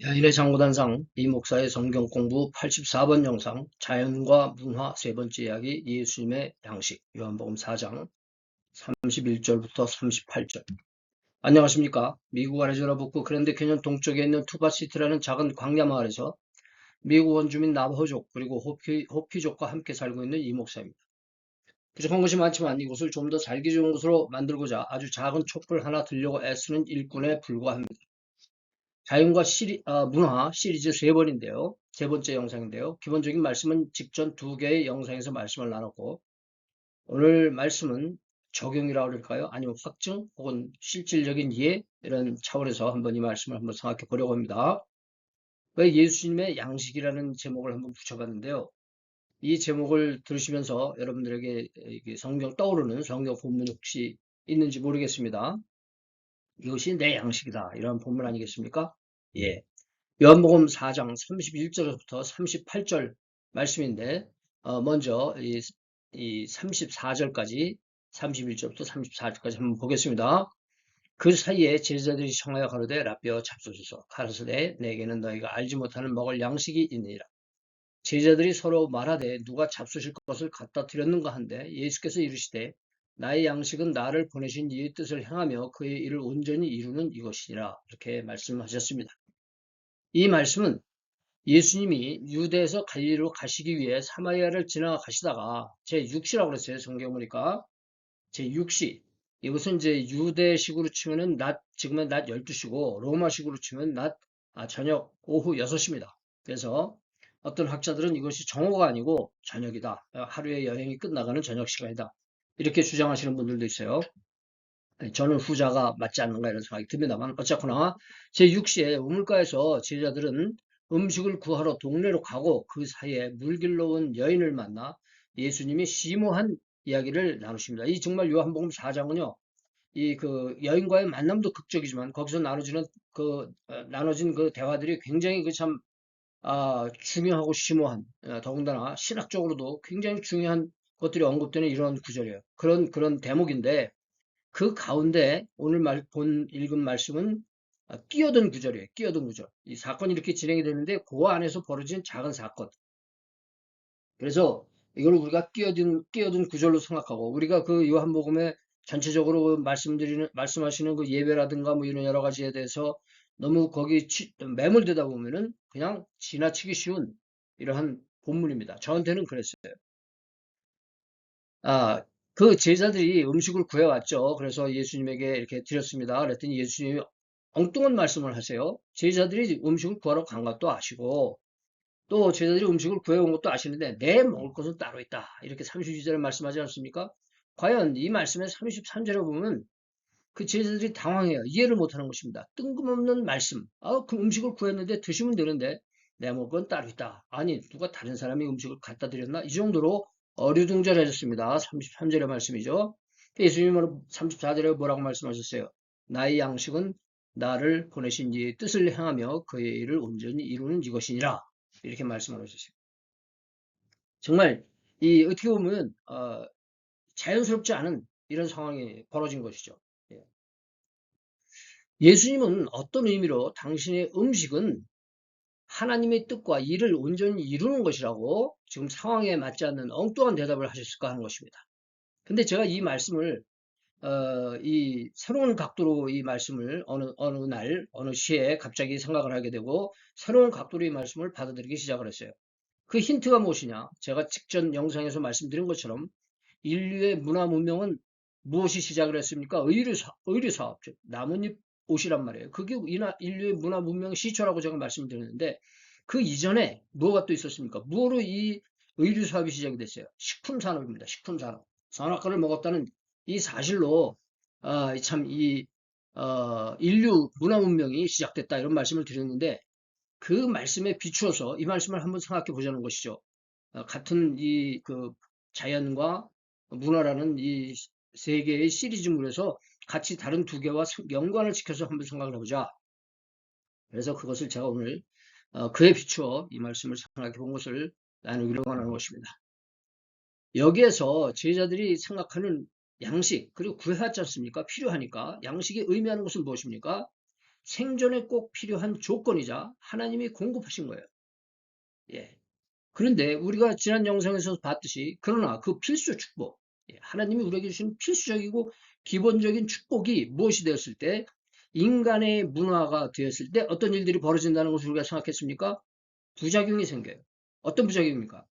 야인의 장구단상 이 목사의 성경 공부 84번 영상 자연과 문화 세 번째 이야기 예수님의 양식 요한복음 4장 31절부터 38절. 안녕하십니까. 미국 아리조나 북부 그랜드 캐년 동쪽에 있는 투바시티라는 작은 광야 마을에서 미국 원주민 나바호족 그리고 호피족과 함께 살고 있는 이 목사입니다. 부족한 것이 많지만 이곳을 좀 더 살기 좋은 곳으로 만들고자 아주 작은 촛불 하나 들려고 애쓰는 일꾼에 불과합니다. 자연과 문화 시리즈 세 번인데요. 세 번째 영상인데요. 기본적인 말씀은 직전 두 개의 영상에서 말씀을 나눴고, 오늘 말씀은 적용이라고 그럴까요? 아니면 확증 혹은 실질적인 이해 이런 차원에서 한번 이 말씀을 한번 생각해 보려고 합니다. 왜 예수님의 양식이라는 제목을 한번 붙여봤는데요. 이 제목을 들으시면서 여러분들에게 성경 떠오르는 성경 본문이 혹시 있는지 모르겠습니다. 이것이 내 양식이다. 이런 본문 아니겠습니까? 예. 요한복음 4장 31절부터 38절 말씀인데 먼저 이 34절까지 31절부터 34절까지 한번 보겠습니다. 그 사이에 제자들이 청하여 가로되 라삐어 잡수소서. 가라사대 내게는 너희가 알지 못하는 먹을 양식이 있느니라. 제자들이 서로 말하되 누가 잡수실 것을 갖다 드렸는가 한데 예수께서 이르시되 나의 양식은 나를 보내신 이의 뜻을 행하며 그의 일을 온전히 이루는 이것이니라. 이렇게 말씀하셨습니다. 이 말씀은 예수님이 유대에서 갈릴리로 가시기 위해 사마리아를 지나가시다가 제6시라고 그랬어요. 성경 보니까 제6시. 이것은 이제 유대식으로 치면은 지금은 낮 12시고 로마식으로 치면 저녁 오후 6시입니다. 그래서 어떤 학자들은 이것이 정오가 아니고 저녁이다. 하루의 여행이 끝나가는 저녁 시간이다. 이렇게 주장하시는 분들도 있어요. 저는 후자가 맞지 않는가 이런 생각이 듭니다만 어쨌거나 제6시에 우물가에서 제자들은 음식을 구하러 동네로 가고 그 사이에 물길로 온 여인을 만나 예수님이 심오한 이야기를 나누십니다. 이 정말 요한복음 4장은요. 이 그 여인과의 만남도 극적이지만 거기서 나눠진 그 대화들이 굉장히 중요하고 심오한 더군다나 신학적으로도 굉장히 중요한 것들이 언급되는 이런 구절이에요. 그런 대목인데 그 가운데 오늘 읽은 말씀은 끼어든 구절이에요. 끼어든 구절. 이 사건이 이렇게 진행이 되는데 그 안에서 벌어진 작은 사건. 그래서 이걸 우리가 끼어든 구절로 생각하고 우리가 그 요한복음에 전체적으로 말씀하시는 그 예배라든가 뭐 이런 여러 가지에 대해서 너무 거기 매몰되다 보면은 그냥 지나치기 쉬운 이러한 본문입니다. 저한테는 그랬어요. 그 제자들이 음식을 구해왔죠. 그래서 예수님에게 이렇게 드렸습니다. 그랬더니 예수님이 엉뚱한 말씀을 하세요. 제자들이 음식을 구하러 간 것도 아시고, 또 제자들이 음식을 구해온 것도 아시는데, 내 먹을 것은 따로 있다. 이렇게 32절에 말씀하지 않습니까? 과연 이 말씀의 33절에 보면 그 제자들이 당황해요. 이해를 못하는 것입니다. 뜬금없는 말씀. 그 음식을 구했는데 드시면 되는데, 내 먹을 건 따로 있다. 아니, 누가 다른 사람이 음식을 갖다 드렸나? 이 정도로 어리둥절해졌습니다. 33절의 말씀이죠. 예수님은 34절에 뭐라고 말씀하셨어요? 나의 양식은 나를 보내신 이의 뜻을 행하며 그의 일을 온전히 이루는 이것이니라. 이렇게 말씀을 하셨어요. 정말 어떻게 보면 자연스럽지 않은 이런 상황이 벌어진 것이죠. 예. 예수님은 어떤 의미로 당신의 음식은 하나님의 뜻과 일을 온전히 이루는 것이라고 지금 상황에 맞지 않는 엉뚱한 대답을 하셨을까 하는 것입니다. 근데 제가 이 말씀을 이 새로운 각도로 이 말씀을 어느 날 어느 시에 갑자기 생각을 하게 되고 새로운 각도로 이 말씀을 받아들이기 시작을 했어요. 그 힌트가 무엇이냐? 제가 직전 영상에서 말씀드린 것처럼 인류의 문화 문명은 무엇이 시작을 했습니까? 의류사업, 즉 나뭇잎 옷이란 말이에요. 그게 인류의 문화 문명의 시초라고 제가 말씀드렸는데 그 이전에 뭐가 또 있었습니까? 무엇으로 이 의류사업이 시작이 됐어요? 식품산업입니다. 식품산업. 선악과를 먹었다는 이 사실로 인류 문화 문명이 시작됐다 이런 말씀을 드렸는데 그 말씀에 비추어서 이 말씀을 한번 생각해 보자는 것이죠. 같은 자연과 문화라는 이 세 개의 시리즈물에서 같이 다른 두 개와 연관을 지켜서 한번 생각을 해보자. 그래서 그것을 제가 오늘 그에 비추어 이 말씀을 생각해 본 것을 나누기로 원하는 것입니다. 여기에서 제자들이 생각하는 양식, 그리고 구해왔지 않습니까? 필요하니까. 양식이 의미하는 것은 무엇입니까? 생존에 꼭 필요한 조건이자 하나님이 공급하신 거예요. 예. 그런데 우리가 지난 영상에서 봤듯이 그러나 그 필수 축복, 하나님이 우리에게 주신 필수적이고 기본적인 축복이 무엇이 되었을 때 인간의 문화가 되었을 때 어떤 일들이 벌어진다는 것을 우리가 생각했습니까? 부작용이 생겨요. 어떤 부작용입니까?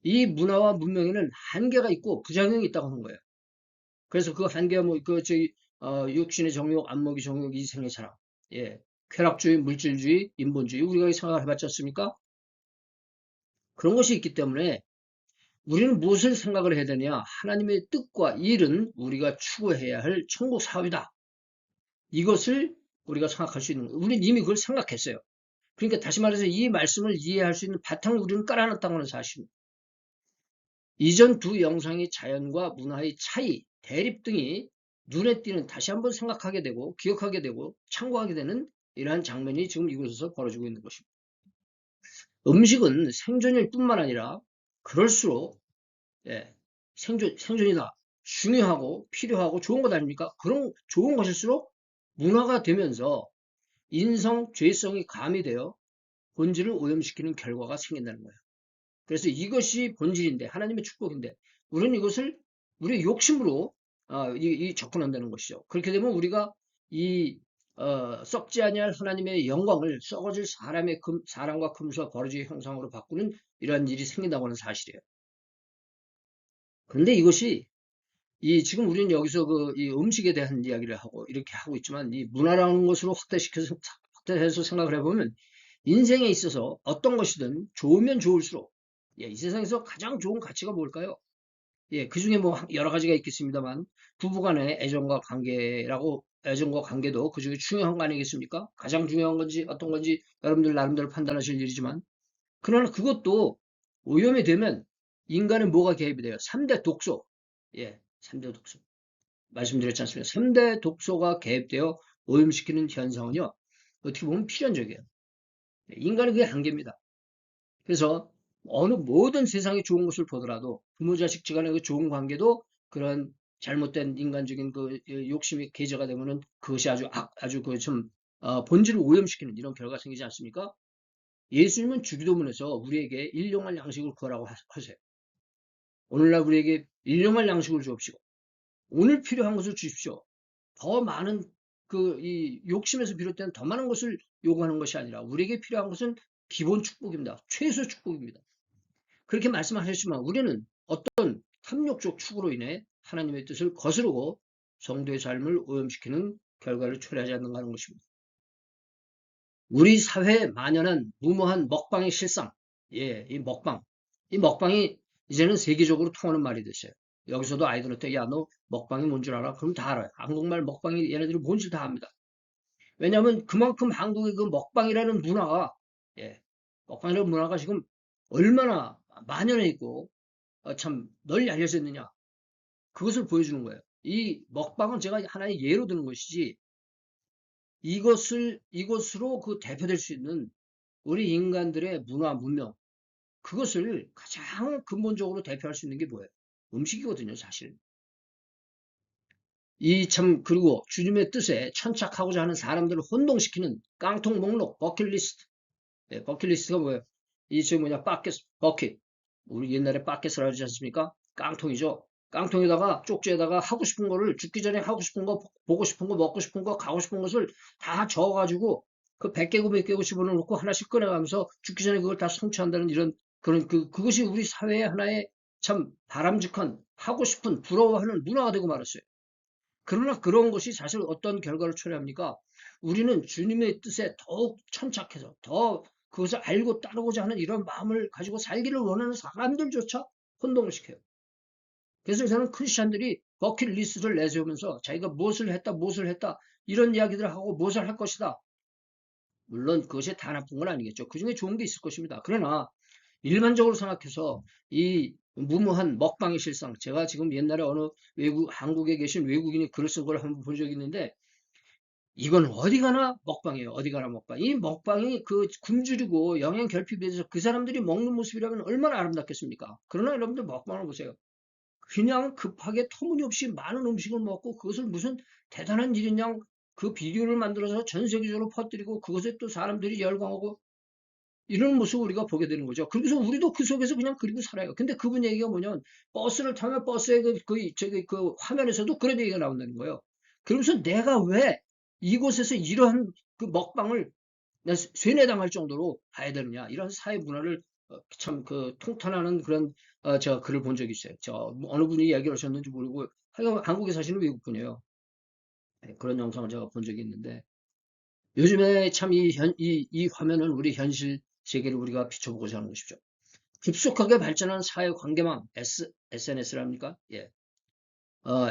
이 문화와 문명에는 한계가 있고 부작용이 있다고 하는 거예요. 그래서 그 한계가 육신의 정욕, 안목의 정욕, 이생의 사랑, 예, 쾌락주의, 물질주의, 인본주의 우리가 생각을 해봤지 않습니까? 그런 것이 있기 때문에 우리는 무엇을 생각을 해야 되냐? 하나님의 뜻과 일은 우리가 추구해야 할 천국 사업이다. 이것을 우리가 생각할 수 있는 거예요. 우리는 이미 그걸 생각했어요. 그러니까 다시 말해서 이 말씀을 이해할 수 있는 바탕을 우리는 깔아놨다는 건 사실입니다. 이전 두 영상의 자연과 문화의 차이, 대립 등이 눈에 띄는 다시 한번 생각하게 되고 기억하게 되고 참고하게 되는 이러한 장면이 지금 이곳에서 벌어지고 있는 것입니다. 음식은 생존일 뿐만 아니라 그럴수록 예, 생존이다. 중요하고 필요하고 좋은 것 아닙니까? 그런 좋은 것일수록 문화가 되면서 인성, 죄성이 가미되어 본질을 오염시키는 결과가 생긴다는 거예요. 그래서 이것이 본질인데 하나님의 축복인데 우리는 이것을 우리의 욕심으로 접근한다는 것이죠. 그렇게 되면 우리가 이 썩지 아니할 하나님의 영광을 썩어질 사람과 금수와 버러지의 형상으로 바꾸는 이러한 일이 생긴다고 하는 사실이에요. 그런데 이것이 지금 우리는 여기서 이 음식에 대한 이야기를 하고 이렇게 하고 있지만 이 문화라는 것으로 확대해서 생각을 해보면 인생에 있어서 어떤 것이든 좋으면 좋을수록 이 세상에서 가장 좋은 가치가 뭘까요? 그 중에 뭐 여러 가지가 있겠습니다만 부부간의 애정과 관계도 그 중에 중요한 거 아니겠습니까? 가장 중요한 건지 어떤 건지 여러분들 나름대로 판단하실 일이지만 그러나 그것도 오염이 되면 인간은 뭐가 개입이 돼요? 3대 독소. 3대 독소. 말씀드렸지 않습니까? 3대 독소가 개입되어 오염시키는 현상은요, 어떻게 보면 필연적이에요. 인간의 그게 한계입니다. 그래서 어느 모든 세상에 좋은 것을 보더라도 부모 자식 간의 그 좋은 관계도 그런 잘못된 인간적인 그 욕심이 계제가 되면은 그것이 아주 본질을 오염시키는 이런 결과가 생기지 않습니까? 예수님은 주기도문에서 우리에게 일용할 양식을 구하라고 하세요. 오늘날 우리에게 일용할 양식을 주옵시고 오늘 필요한 것을 주십시오. 더 많은 이 욕심에서 비롯된 더 많은 것을 요구하는 것이 아니라 우리에게 필요한 것은 기본 축복입니다. 최소 축복입니다. 그렇게 말씀하셨지만 우리는 어떤 탐욕적 축으로 인해 하나님의 뜻을 거스르고 성도의 삶을 오염시키는 결과를 초래하지 않는가 하는 것입니다. 우리 사회에 만연한 무모한 먹방의 실상. 이 먹방. 이 먹방이 이제는 세계적으로 통하는 말이 됐어요. 여기서도 아이들한테 야, 너 먹방이 뭔 줄 알아? 그럼 다 알아요. 한국말 먹방이 얘네들이 뭔지 다 압니다. 왜냐하면 그만큼 한국의 그 먹방이라는 문화가 먹방이라는 문화가 지금 얼마나 만연해 있고 참 널리 알려져 있느냐. 그것을 보여주는 거예요. 이 먹방은 제가 하나의 예로 드는 것이지 이것으로 그 대표될 수 있는 우리 인간들의 문화, 문명, 그것을 가장 근본적으로 대표할 수 있는 게 뭐예요? 음식이거든요, 사실. 그리고 주님의 뜻에 천착하고자 하는 사람들을 혼동시키는 깡통 목록, 버킷리스트. 버킷리스트가 뭐예요? 버킷. 우리 옛날에 바켓을 하지 않습니까? 깡통이죠. 깡통에다가 쪽지에다가 하고 싶은 거를 죽기 전에 하고 싶은 거, 보고 싶은 거, 먹고 싶은 거, 가고 싶은 것을 다 적어가지고 그 100개고 몇 개고 집어넣고 하나씩 꺼내가면서 죽기 전에 그걸 다 성취한다는 이런 그것이 우리 사회의 하나의 참 바람직한 하고 싶은 부러워하는 문화가 되고 말았어요. 그러나 그런 것이 사실 어떤 결과를 초래합니까? 우리는 주님의 뜻에 더욱 천착해서 더 그것을 알고 따르고자 하는 이런 마음을 가지고 살기를 원하는 사람들조차 혼동을 시켜요. 그래서 저는 크리스천들이 버킷리스트를 내세우면서 자기가 무엇을 했다 이런 이야기들을 하고 무엇을 할 것이다. 물론 그것이 다 나쁜 건 아니겠죠. 그 중에 좋은 게 있을 것입니다. 그러나 일반적으로 생각해서 이 무모한 먹방의 실상, 제가 지금 옛날에 한국에 계신 외국인이 글을 쓴 걸 한번 본 적이 있는데 이건 어디 가나 먹방이에요. 어디 가나 먹방. 이 먹방이 그 굶주리고 영양 결핍에 대해서 그 사람들이 먹는 모습이라면 얼마나 아름답겠습니까? 그러나 여러분들 먹방을 보세요. 그냥 급하게 터무니없이 많은 음식을 먹고 그것을 무슨 대단한 일이냐 그 비디오를 만들어서 전 세계적으로 퍼뜨리고 그것에 또 사람들이 열광하고 이런 모습을 우리가 보게 되는 거죠. 그래서 우리도 그 속에서 그냥 그리고 살아요. 근데 그분 얘기가 뭐냐면 버스를 타면 버스의 그 화면에서도 그런 얘기가 나온다는 거예요. 그러면서 내가 왜 이곳에서 이러한 그 먹방을 쇠뇌당할 정도로 봐야 되느냐 이런 사회 문화를 참 그 통탄하는 그런 제가 글을 본 적이 있어요. 어느 분이 이야기를 하셨는지 모르고 하여간 한국에 사시는 외국 분이에요. 네, 그런 영상을 제가 본 적이 있는데 요즘에 참 이 화면은 우리 현실 세계를 우리가 비춰보고자 하는 것이죠. 급속하게 발전한 사회 관계망, SNS랍니까? 예. 어,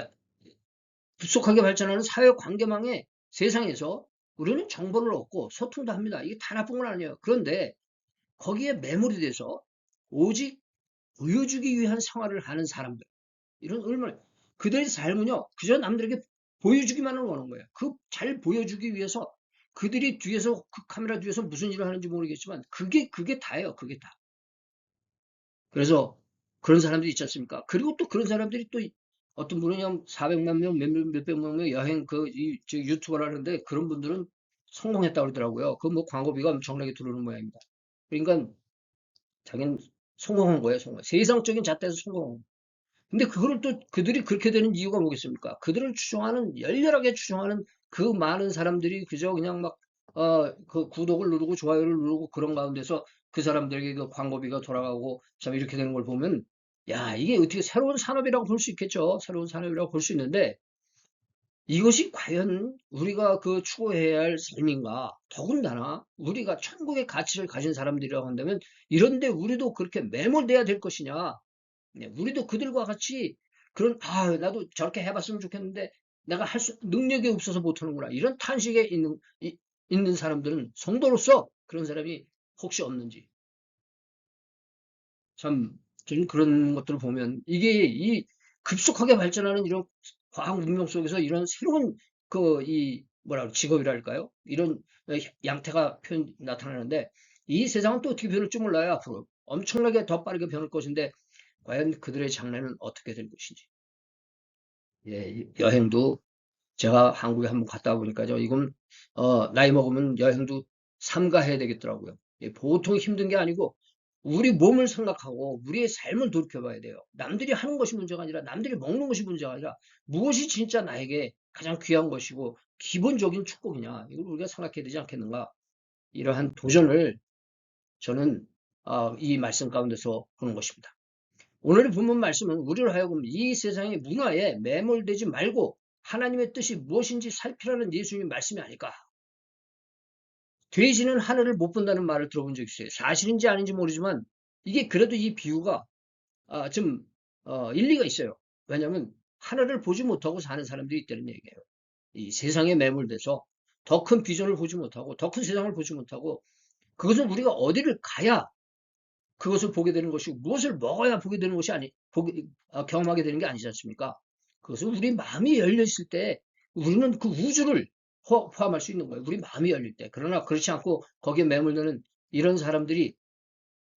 급속하게 발전하는 사회 관계망의 세상에서 우리는 정보를 얻고 소통도 합니다. 이게 다 나쁜 건 아니에요. 그런데 거기에 매몰이 돼서 오직 보여주기 위한 생활을 하는 사람들, 이런 얼마나, 그들의 삶은요, 그저 남들에게 보여주기만을 원하는 거예요. 그 잘 보여주기 위해서 그들이 뒤에서, 그 카메라 뒤에서 무슨 일을 하는지 모르겠지만, 그게 다예요, 그게 다. 그래서 그런 사람들이 있지 않습니까? 그리고 또 그런 사람들이 또 어떤 분은 400만 명, 몇백만 명 여행 유튜버라는데 그런 분들은 성공했다고 그러더라고요. 그 뭐 광고비가 엄청나게 들어오는 모양입니다. 그러니까 자기는 성공한 거예요, 성공. 세상적인 잣대에서 성공한 거예요. 근데 그거를 또 그들이 그렇게 되는 이유가 뭐겠습니까? 그들을 추종하는, 열렬하게 추종하는 그 많은 사람들이 그저 그냥 막, 그 구독을 누르고 좋아요를 누르고 그런 가운데서 그 사람들에게 그 광고비가 돌아가고 참 이렇게 되는 걸 보면, 야, 이게 어떻게 새로운 산업이라고 볼 수 있겠죠? 새로운 산업이라고 볼 수 있는데, 이것이 과연 우리가 그 추구해야 할 삶인가? 더군다나 우리가 천국의 가치를 가진 사람들이라고 한다면, 이런데 우리도 그렇게 매몰돼야 될 것이냐? 네, 우리도 그들과 같이 그런, 나도 저렇게 해봤으면 좋겠는데 내가 능력이 없어서 못하는구나. 이런 탄식에 있는 사람들은 성도로서 그런 사람이 혹시 없는지. 참, 저는 그런 것들을 보면 이게 이 급속하게 발전하는 이런 과학 문명 속에서 이런 새로운 직업이랄까요? 이런 양태가 나타나는데 이 세상은 또 어떻게 변할 줄 몰라요, 앞으로. 엄청나게 더 빠르게 변할 것인데 과연 그들의 장래는 어떻게 될 것인지. 예, 여행도 제가 한국에 한번 갔다 보니까요. 이건 나이 먹으면 여행도 삼가해야 되겠더라고요. 예, 보통 힘든 게 아니고 우리 몸을 생각하고 우리의 삶을 돌이켜봐야 돼요. 남들이 하는 것이 문제가 아니라 남들이 먹는 것이 문제가 아니라 무엇이 진짜 나에게 가장 귀한 것이고 기본적인 축복이냐 이걸 우리가 생각해야 되지 않겠는가. 이러한 도전을 저는 이 말씀 가운데서 보는 것입니다. 오늘의 본문 말씀은 우리를 하여금 이 세상의 문화에 매몰되지 말고 하나님의 뜻이 무엇인지 살피라는 예수님의 말씀이 아닐까. 돼지는 하늘을 못 본다는 말을 들어본 적 있어요. 사실인지 아닌지 모르지만 이게 그래도 이 비유가 좀 일리가 있어요. 왜냐하면 하늘을 보지 못하고 사는 사람들이 있다는 얘기예요. 이 세상에 매몰돼서 더 큰 비전을 보지 못하고 더 큰 세상을 보지 못하고 그것은 우리가 어디를 가야 그것을 보게 되는 것이고 무엇을 먹어야 보게 되는 것이 경험하게 되는 게 아니지 않습니까? 그것은 우리 마음이 열려 있을 때 우리는 그 우주를 포함할 수 있는 거예요. 우리 마음이 열릴 때. 그러나 그렇지 않고 거기에 매몰되는 이런 사람들이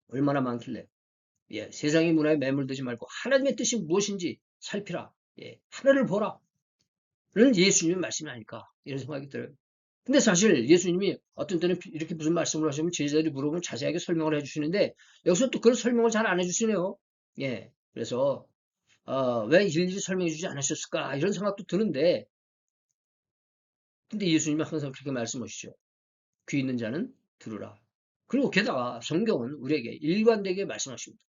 얼마나 많길래. 예, 세상의 문화에 매몰되지 말고 하나님의 뜻이 무엇인지 살피라. 예, 하늘을 보라. 는 예수님의 말씀이 아닐까 이런 생각이 들어요. 근데 사실 예수님이 어떤 때는 이렇게 무슨 말씀을 하시면 제자들이 물어보면 자세하게 설명을 해주시는데 여기서 또 그런 설명을 잘 안 해주시네요. 예, 그래서 왜 일일이 설명해주지 않으셨을까 이런 생각도 드는데 근데 예수님이 항상 그렇게 말씀하시죠. 귀 있는 자는 들으라. 그리고 게다가 성경은 우리에게 일관되게 말씀하십니다.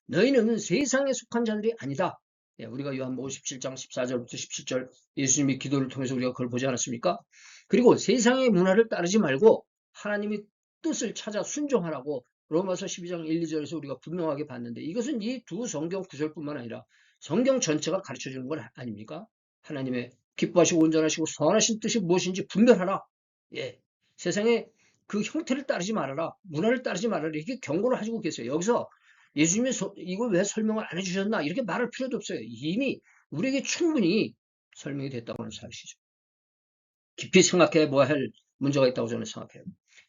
너희는 세상에 속한 자들이 아니다. 예, 우리가 요한복음 17장 14절부터 17절 예수님의 기도를 통해서 우리가 그걸 보지 않았습니까? 그리고 세상의 문화를 따르지 말고 하나님의 뜻을 찾아 순종하라고 로마서 12장 1, 2절에서 우리가 분명하게 봤는데 이것은 이 두 성경 구절뿐만 아니라 성경 전체가 가르쳐주는 건 아닙니까? 하나님의 기뻐하시고 온전하시고 선하신 뜻이 무엇인지 분별하라. 예, 세상의 그 형태를 따르지 말아라. 문화를 따르지 말아라. 이렇게 경고를 하시고 계세요. 여기서 예수님이 이걸 왜 설명을 안 해주셨나? 이렇게 말할 필요도 없어요. 이미 우리에게 충분히 설명이 됐다고 하는 사실이죠. 깊이 생각해 보아야 할 문제가 있다고 저는 생각해요.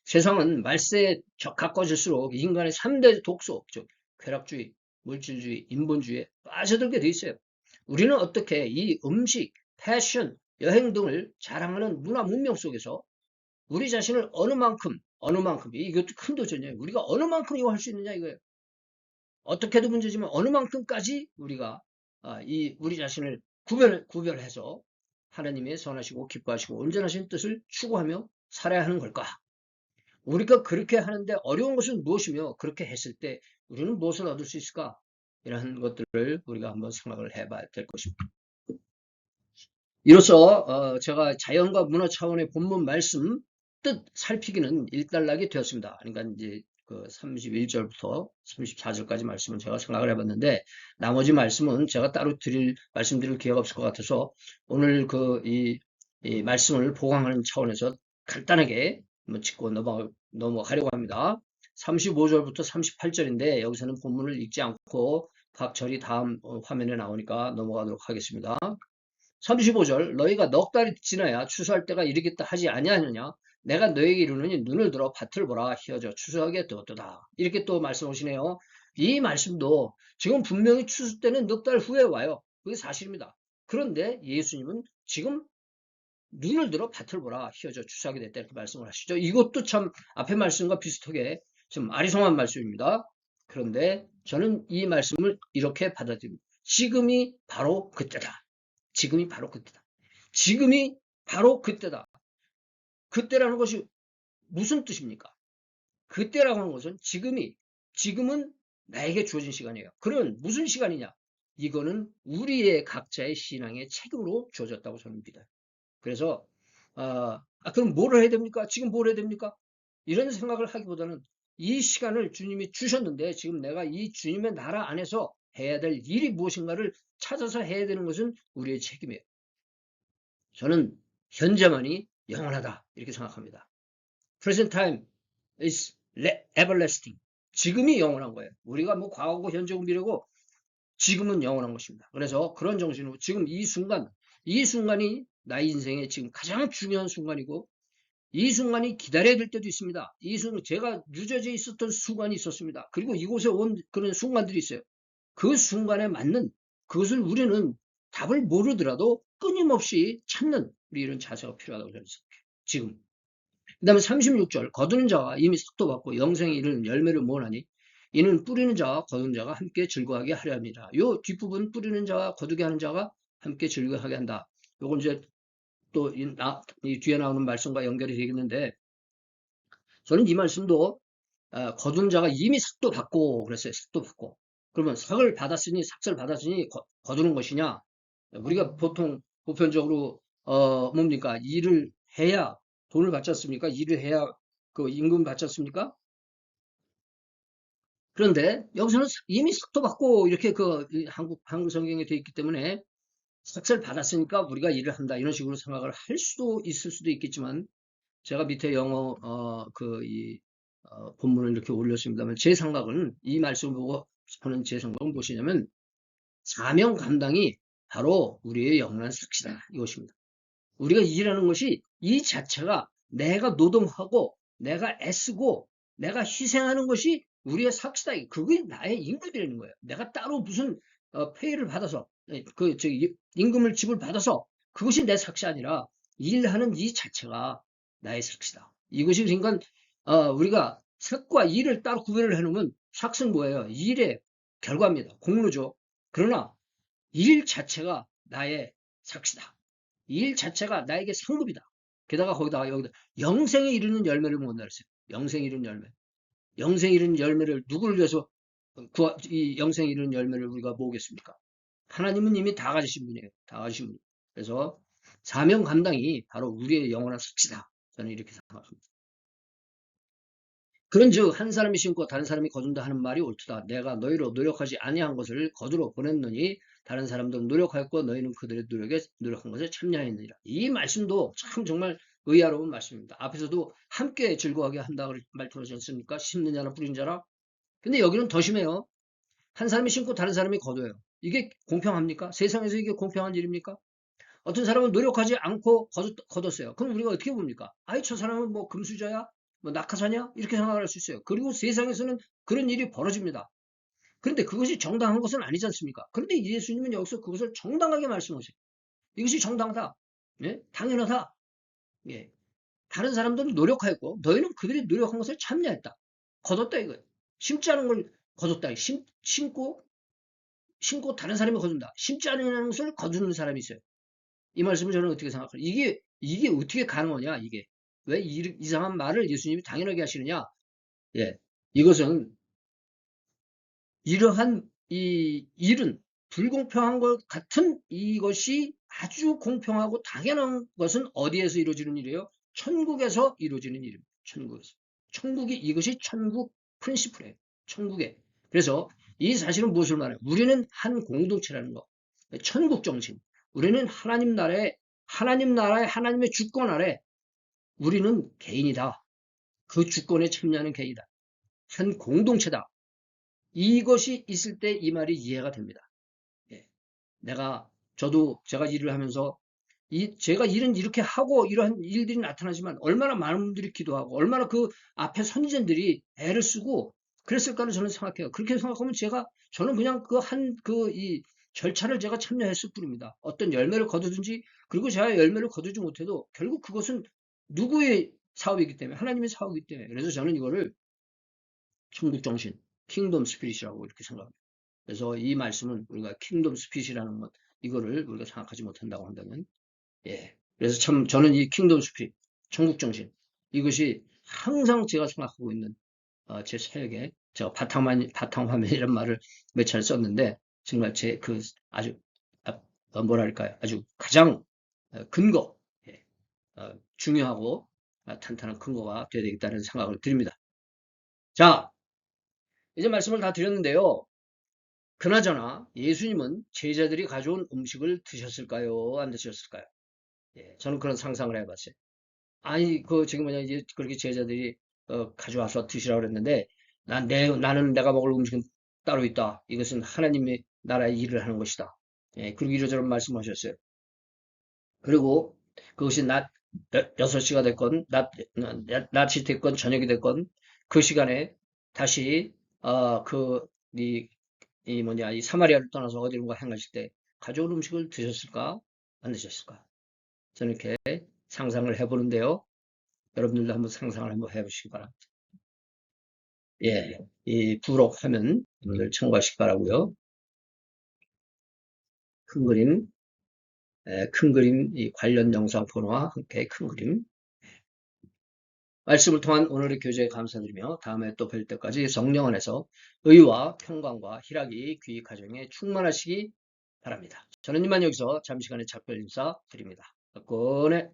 세상은 말세에 가까워질수록 인간의 3대 독소, 즉 쾌락주의, 물질주의, 인본주의에 빠져들게 돼 있어요. 우리는 어떻게 이 음식, 패션, 여행 등을 자랑하는 문화 문명 속에서 우리 자신을 어느 만큼, 이것도 큰 도전이에요. 우리가 어느 만큼 이거 할 수 있느냐 이거예요. 어떻게도 문제지만 어느 만큼까지 우리가 우리 자신을 구별해서 하나님의 선하시고 기뻐하시고 온전하신 뜻을 추구하며 살아야 하는 걸까? 우리가 그렇게 하는데 어려운 것은 무엇이며 그렇게 했을 때 우리는 무엇을 얻을 수 있을까? 이런 것들을 우리가 한번 생각을 해봐야 될 것입니다. 이로써 제가 자연과 문화 차원의 본문 말씀 뜻 살피기는 일단락이 되었습니다. 그러니까 이제 그 31절부터 34절까지 말씀은 제가 생각을 해봤는데 나머지 말씀은 제가 따로 말씀드릴 기회가 없을 것 같아서 오늘 이 말씀을 보강하는 차원에서 간단하게 짚고 넘어가려고 합니다. 35절부터 38절인데 여기서는 본문을 읽지 않고 각 절이 다음 화면에 나오니까 넘어가도록 하겠습니다. 35절 너희가 넉 달이 지나야 추수할 때가 이르겠다 하지 아니하느냐 내가 너희에게 이르노니 눈을 들어 밭을 보라 희어져 추수하게 되었도다. 이렇게 또 말씀하시네요. 이 말씀도 지금 분명히 추수 때는 넉 달 후에 와요. 그게 사실입니다. 그런데 예수님은 지금 눈을 들어 밭을 보라 희어져 추수하게 됐다 이렇게 말씀을 하시죠. 이것도 참 앞의 말씀과 비슷하게 좀 아리송한 말씀입니다. 그런데 저는 이 말씀을 이렇게 받아들입니다. 지금이 바로 그때다. 지금이 바로 그때다. 지금이 바로 그때다. 그때라는 것이 무슨 뜻입니까? 그때라고 하는 것은 지금은 나에게 주어진 시간이에요. 그러면 무슨 시간이냐? 이거는 우리의 각자의 신앙의 책임으로 주어졌다고 저는 믿어요. 그래서 그럼 뭘 해야 됩니까? 지금 뭘 해야 됩니까? 이런 생각을 하기보다는 이 시간을 주님이 주셨는데 지금 내가 이 주님의 나라 안에서 해야 될 일이 무엇인가를 찾아서 해야 되는 것은 우리의 책임이에요. 저는 현재만이 영원하다 이렇게 생각합니다. Present time is everlasting. 지금이 영원한 거예요. 우리가 뭐 과거고 현재고 미래고 지금은 영원한 것입니다. 그래서 그런 정신으로 지금 이 순간이 나의 인생의 지금 가장 중요한 순간이고 이 순간이 기다려야 될 때도 있습니다. 이 순간 제가 유저지에 있었던 순간이 있었습니다. 그리고 이곳에 온 그런 순간들이 있어요. 그 순간에 맞는 그것을 우리는 답을 모르더라도 끊임없이 찾는 우리 이런 자세가 필요하다고 저는 생각해요. 지금. 그 다음에 36절 거두는 자가 이미 삭도 받고 영생에 이르는 열매를 모으나니 이는 뿌리는 자와 거두는 자가 함께 즐거워하게 하려 합니다. 요 뒷부분 뿌리는 자와 거두게 하는 자가 함께 즐거워하게 한다. 요건 이제 또 이 뒤에 나오는 말씀과 연결이 되겠는데 저는 이 말씀도 거둔 자가 이미 삭도 받고 그랬어요. 삭도 받고. 그러면 삭을 받았으니 삭을 받았으니 거두는 것이냐? 우리가 보통 보편적으로 뭡니까? 일을 해야 돈을 받지 않습니까? 일을 해야 그 임금 받지 않습니까? 그런데 여기서는 이미 삭도 받고 이렇게 한국 성경에 되어 있기 때문에 삭을 받았으니까 우리가 일을 한다 이런 식으로 생각을 할 수도 있을 수도 있겠지만 제가 밑에 영어 본문을 이렇게 올렸습니다만 제 생각은 이 말씀을 보고 하는 제 생각은 무엇이냐면 사명 감당이 바로 우리의 영원한 삭시다 이것입니다. 우리가 일하는 것이 이 자체가 내가 노동하고 내가 애쓰고 내가 희생하는 것이 우리의 삭시다. 그게 나의 임금이라는 거예요. 내가 따로 무슨 페이를 받아서 임금을 지불받아서 그것이 내 삭시 아니라 일하는 이 자체가 나의 삭시다. 이것이 그러니까 우리가 삭과 일을 따로 구별을 해놓으면 삭은 뭐예요? 일의 결과입니다. 공로죠. 그러나 일 자체가 나의 삭시다. 일 자체가 나에게 상급이다. 게다가 거기다가 여기다 영생에 이르는 열매를 모은다 그랬어요. 영생에 이르는 열매. 영생에 이르는 열매를 누구를 위해서 이 영생에 이르는 열매를 우리가 모으겠습니까? 하나님은 이미 다 가지신 분이에요. 다 가지신 분. 그래서 사명 감당이 바로 우리의 영원한 삭시다. 저는 이렇게 생각합니다. 그런즉 한 사람이 심고 다른 사람이 거둔다 하는 말이 옳도다. 내가 너희로 노력하지 아니한 것을 거두러 보냈느니 다른 사람들은 노력하였고 너희는 그들의 노력한 것에 참여하였느니라. 이 말씀도 참 정말 의아로운 말씀입니다. 앞에서도 함께 즐거워하게 한다고 말씀하지 않습니까? 심는 자나 뿌린 자라. 근데 여기는 더 심해요. 한 사람이 심고 다른 사람이 거둬요. 이게 공평합니까? 세상에서 이게 공평한 일입니까? 어떤 사람은 노력하지 않고 거뒀어요. 그럼 우리가 어떻게 봅니까? 아이, 저 사람은 뭐 금수저야? 뭐 낙하사냐? 이렇게 생각을 할 수 있어요. 그리고 세상에서는 그런 일이 벌어집니다. 그런데 그것이 정당한 것은 아니지 않습니까? 그런데 예수님은 여기서 그것을 정당하게 말씀하세요. 이것이 정당하다. 예? 당연하다. 예. 다른 사람들은 노력하였고 너희는 그들이 노력한 것을 참여했다. 거뒀다 이거예요. 심지 않은 걸 거뒀다. 심고 다른 사람이 거둔다. 심지 않은 것을 거두는 사람이 있어요. 이 말씀을 저는 어떻게 생각해요? 이게 어떻게 가능하냐, 이게. 왜 이상한 말을 예수님이 당연하게 하시느냐? 예. 이것은 이러한 이 일은 불공평한 것 같은 이것이 아주 공평하고 당연한 것은 어디에서 이루어지는 일이에요? 천국에서 이루어지는 일입니다. 천국에서. 이것이 천국 프린시플이에요. 천국에. 그래서 이 사실은 무엇을 말해요? 우리는 한 공동체라는 거. 천국 정신. 우리는 하나님 나라의 하나님의 주권 아래 우리는 개인이다. 그 주권에 참여하는 개인이다. 한 공동체다. 이것이 있을 때 이 말이 이해가 됩니다. 예. 저도 제가 일을 하면서 제가 일은 이렇게 하고 이러한 일들이 나타나지만 얼마나 많은 분들이 기도하고 얼마나 그 앞에 선지자들이 애를 쓰고 그랬을까를 저는 생각해요. 그렇게 생각하면 저는 그냥 이 절차를 제가 참여했을 뿐입니다. 어떤 열매를 거두든지 그리고 제가 열매를 거두지 못해도 결국 그것은 누구의 사업이기 때문에 하나님의 사업이기 때문에 그래서 저는 이거를 천국 정신, 킹덤 스피릿이라고 이렇게 생각합니다. 그래서 이 말씀은 우리가 킹덤 스피릿이라는 것 이거를 우리가 생각하지 못한다고 한다면 예. 그래서 참 저는 이 킹덤 스피릿, 천국 정신 이것이 항상 제가 생각하고 있는 제 사역에 제가 바탕화면이란 말을 몇 차례 썼는데 정말 제 그 아주 뭐랄까요 아주 가장 근거 예, 중요하고 탄탄한 근거가 되어야 되겠다는 생각을 드립니다. 자 이제 말씀을 다 드렸는데요. 그나저나 예수님은 제자들이 가져온 음식을 드셨을까요? 안 드셨을까요? 예, 저는 그런 상상을 해봤어요. 아니, 지금 뭐냐, 이제 그렇게 제자들이, 가져와서 드시라고 그랬는데, 나는 내가 먹을 음식은 따로 있다. 이것은 하나님의 나라의 일을 하는 것이다. 예, 그리고 이러저런 말씀하셨어요. 그리고 그것이 6시가 됐건, 낮이 됐건, 저녁이 됐건, 그 시간에 다시, 이 사마리아를 떠나서 어디론가 행하실 때 가져온 음식을 드셨을까? 안 드셨을까? 저는 이렇게 상상을 해보는데요. 여러분들도 한번 상상을 한번 해보시기 바랍니다. 예, 이 부록 화면 오늘 참고하시기 바라고요. 큰 그림, 큰 그림 이 관련 영상 번호와 함께 큰 그림. 말씀을 통한 오늘의 교제에 감사드리며 다음에 또 뵐 때까지 성령 안에서 의와 평강과 희락이 귀 가정에 충만하시기 바랍니다. 저는 이만 여기서 잠시간의 작별 인사 드립니다. 박근혜